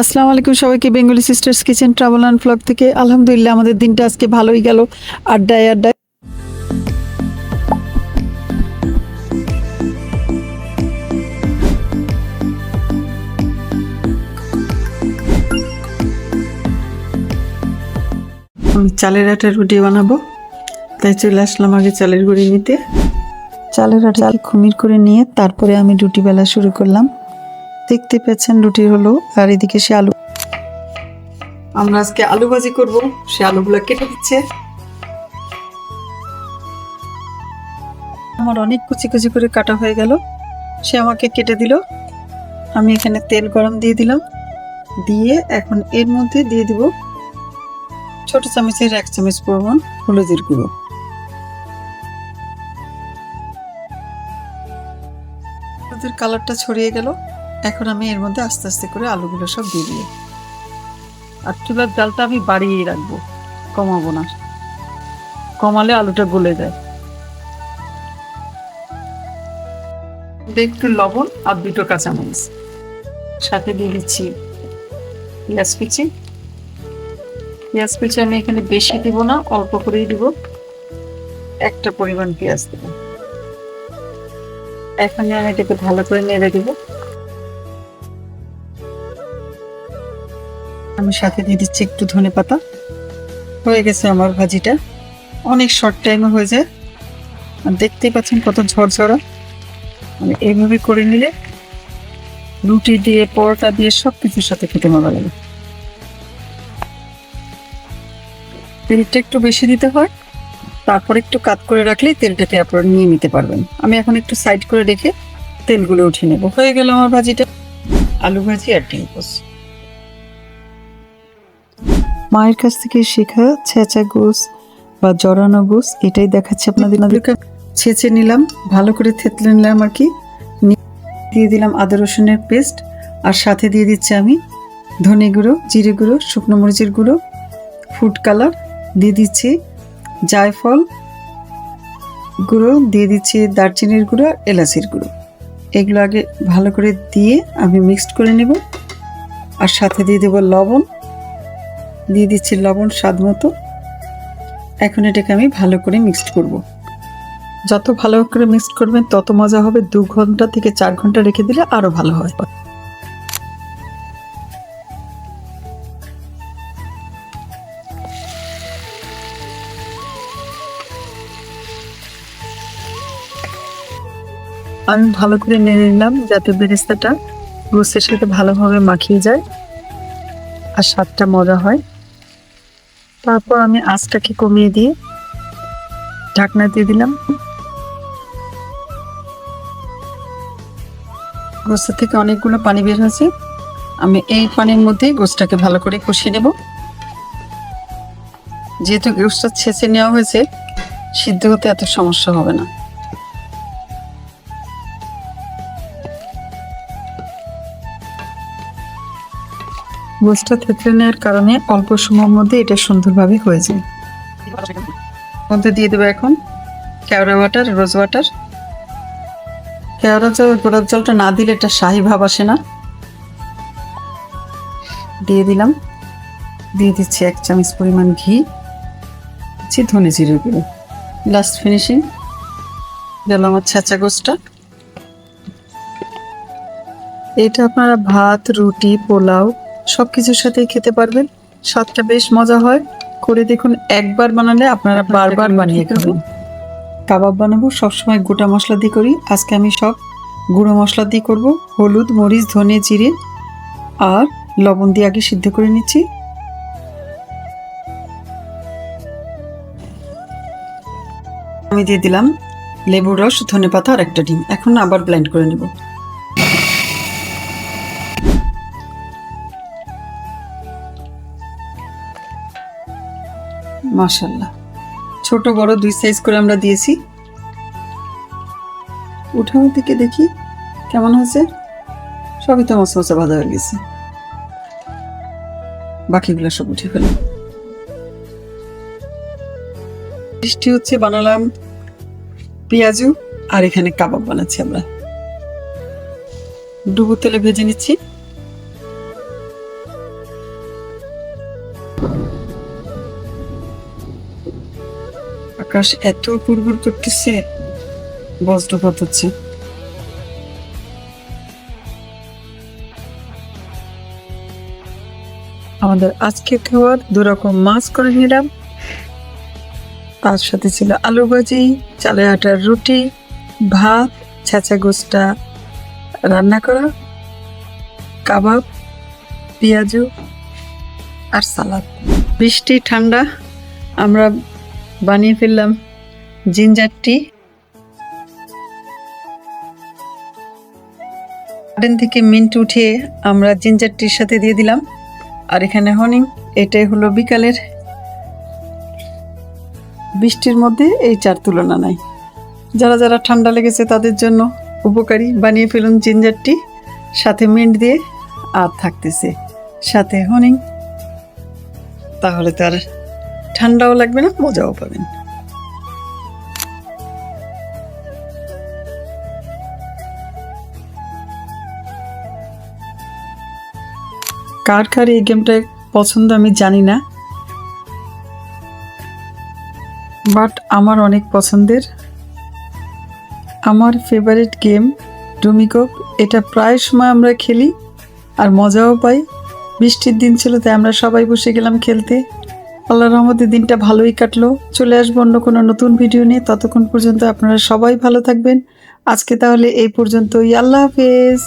আসসালামু আলাইকুম সবাইকে। Bengali sisters kitchen travel and blog থেকে আলহামদুলিল্লাহ আমাদের দিনটা আজকে ভালোই গেল। আড্ডায় আড্ডায় আমি চালের আটার রুটি বানাবো, তাই চলে আসলাম আগে চালের গুঁড়ি নিতে। চালের আটাকে খুমির করে নিয়ে তারপরে আমি রুটি বেলা শুরু করলাম। দেখতে পাচ্ছেন রুটি হলো, আর এদিকে সে আলু, আমরা আজকে আলু ভাজি করব। সে আলুগুলো কেটে দিচ্ছে। আমার অনেক কুচি কুচি করে কাটা হয়ে গেল, সে আমাকে কেটে দিল। আমি এখানে তেল গরম দিয়ে দিলাম, দিয়ে এখন এর মধ্যে দিয়ে দিব ছোট চামচের 1 চামচ পরিমাণ হলুদের গুঁড়ো। হলুদের কালারটা ছড়িয়ে গেল। এখন আমি এর মধ্যে আস্তে আস্তে করে আলুগুলো সব দিয়ে দিই। আর চুলার জালটা আমি বাড়িয়েই রাখবো, কমাবো না, কমালে আলুটা গলে যায়। একটু লবণ আর 2টো কাঁচামরিচ, সাথে দিয়ে দিচ্ছি পেঁয়াজ কুচি। পেঁয়াজ কুচি আমি এখানে বেশি দিব না, অল্প করেই দিব, একটা পরিমাণ পেঁয়াজ দেব। এখন আমি এটাকে ভালো করে নেড়ে দিব। আমি সাথে দিয়ে দিচ্ছি একটু ধনেপাতা। হয়ে গেছে আমার ভাজিটা, অনেক শর্ট টাইমে হয়ে যায়। আর দেখতেই পাচ্ছেন কত ঝরঝরা। মানে এইভাবে করে নিলে রুটি দিয়ে, পরোটা দিয়ে সব কিছুর সাথে খেতে মজা লাগে। তেলটা একটু বেশি দিতে হয়, তারপর একটু কাট করে রাখলেই তেলটাকে আপনারা নিয়ে নিতে পারবেন। আমি এখন একটু সাইড করে রেখে তেলগুলো উঠিয়ে নেব। হয়ে গেল আমার ভাজিটা, আলু ভাজি আর ডিম পোস্ট। মায়ের কাছ থেকে শেখা ছেঁচা গোস বা জড়ানো গোস, এটাই দেখাচ্ছি আপনাদের। ছেঁচে নিলাম, ভালো করে থেতলে নিলাম আর কি। দিয়ে দিলাম আদা রসুনের পেস্ট, আর সাথে দিয়ে দিচ্ছি আমি ধনে গুঁড়ো, জিরে গুঁড়ো, শুকনো মরিচের গুঁড়ো, ফুড কালার, দিয়ে দিচ্ছি জায়ফল গুঁড়ো, দিয়ে দিচ্ছি দারচিনির গুঁড়ো, এলাচির গুঁড়ো। এগুলো আগে ভালো করে দিয়ে আমি মিক্সড করে নেব। আর সাথে দিয়ে দেবো লবণ, দিয়ে দিচ্ছি লবণ স্বাদ মতো। এখন এটাকে আমি ভালো করে মিক্সড করব। যত ভালো করে মিক্সড করবেন তত মজা হবে। 2 ঘন্টা থেকে 4 ঘন্টা রেখে দিলে আরো ভালো হয়। আমি ভালো করে নেড়ে নিলাম যাতে বেরেস্তাটা গোস্তের সাথে ভালোভাবে মাখিয়ে যায় আর স্বাদটা মজা হয়। তারপর আমি আঁচটাকে কমিয়ে দিয়ে ঢাকনা দিয়ে দিলাম। গোস্ত থেকে অনেকগুলো পানি বের হয়েছে, আমি এই পানির মধ্যে গোস্তটাকে ভালো করে কষিয়ে নেব। যেহেতু গোস্তটা ছেঁচে নেওয়া হয়েছে, সিদ্ধ হতে এত সমস্যা হবে না। গোস্তটা থেতলে নেওয়ার কারণে অল্প সময়ের মধ্যে এটা সুন্দরভাবে হয়ে যায়। মধ্যে দিয়ে দেবো এখন কেওড়া ওয়াটার, রোজ ওয়াটার। কেওড়া জল, গোলাপ জলটা না দিলে এটা শাহি ভাব আসে না। দিয়ে দিলাম, দিয়ে দিচ্ছি 1 চামচ পরিমাণ ঘি, দিচ্ছি ধনে জিরে গুঁড়ো। লাস্ট ফিনিশিং গেল আমার ছেঁচা গোস্তটা। এটা আপনারা ভাত, রুটি, পোলাও সব কিছুর সাথেই খেতে পারবেন। স্বাদটা বেশ মজা হয়। করে দেখুন, একবার বানালে আপনারা বারবার বানিয়ে খাবেন। কাবাব বানাবো সবসময় গোটা মশলা দিয়ে করি, আজকে আমি সব গুঁড়ো মশলা দিয়ে করব। হলুদ, মরিচ, ধনে, জিরে আর লবণ দিয়ে আগে সিদ্ধ করে নিচ্ছি। আমি দিয়ে দিলাম লেবুর রস, ধনেপাতা আর একটা ডিম। এখন আবার ব্লেন্ড করে নেব। মাশাআল্লাহ, ছোট বড় 2 সাইজ করে আমরা দিয়েছি। উঠানো থেকে দেখি কেমন হয়েছে। সবই তো মশমশা ভাজা হয়ে গেছে, বাকিগুলো সব উঠে ফেলো। বৃষ্টি হচ্ছে, বানালাম পেঁয়াজু, আর এখানে কাবাব বানাচ্ছি আমরা। ডুবো তেলে ভেজে নিচ্ছি। আকাশ এত পুরপুর করতেছে, বজ্রপাত হচ্ছে। আমাদের আজকে খাওয়ার 2 রকম মাছ করে নিলাম, তার সাথে ছিল আলু ভাজি, চালের আটার রুটি, ভাত, ছেঁচা গোস্তা রান্না করা, কাবাব, পেঁয়াজু আর সালাদ। বৃষ্টি ঠান্ডা, আমরা বানিয়ে ফেললাম জিঞ্জার টি। গার্ডেন থেকে মিন্ট উঠিয়ে আমরা জিঞ্জার টির সাথে দিয়ে দিলাম, আর এখানে হনি। এটাই হলো বিকালের। বৃষ্টির মধ্যে এই চার তুলনা নাই। যারা যারা ঠান্ডা লেগেছে তাদের জন্য উপকারী। বানিয়ে ফেলুন জিঞ্জার টি, সাথে মিন্ট দিয়ে, আর থাকতেছে সাথে হনি। তাহলে তার ঠান্ডাও লাগবে না, মজাও পাবেন। কার কার এই গেমটা পছন্দ আমি জানি না, বাট আমার অনেক পছন্দের। আমার ফেভারিট গেম ডুমিকপ। এটা প্রায় সময় আমরা খেলি আর মজাও পাই। বৃষ্টির দিন ছিল তাই আমরা সবাই বসে গেলাম খেলতে। আল্লাহর রহমতে দিনটা ভালোই কাটলো। চলে আসবো অন্য কোনো নতুন ভিডিও নিয়ে। ততক্ষণ পর্যন্ত আপনারা সবাই ভালো থাকবেন। আজকে তাহলে এই পর্যন্তই। আল্লাহ হাফেজ।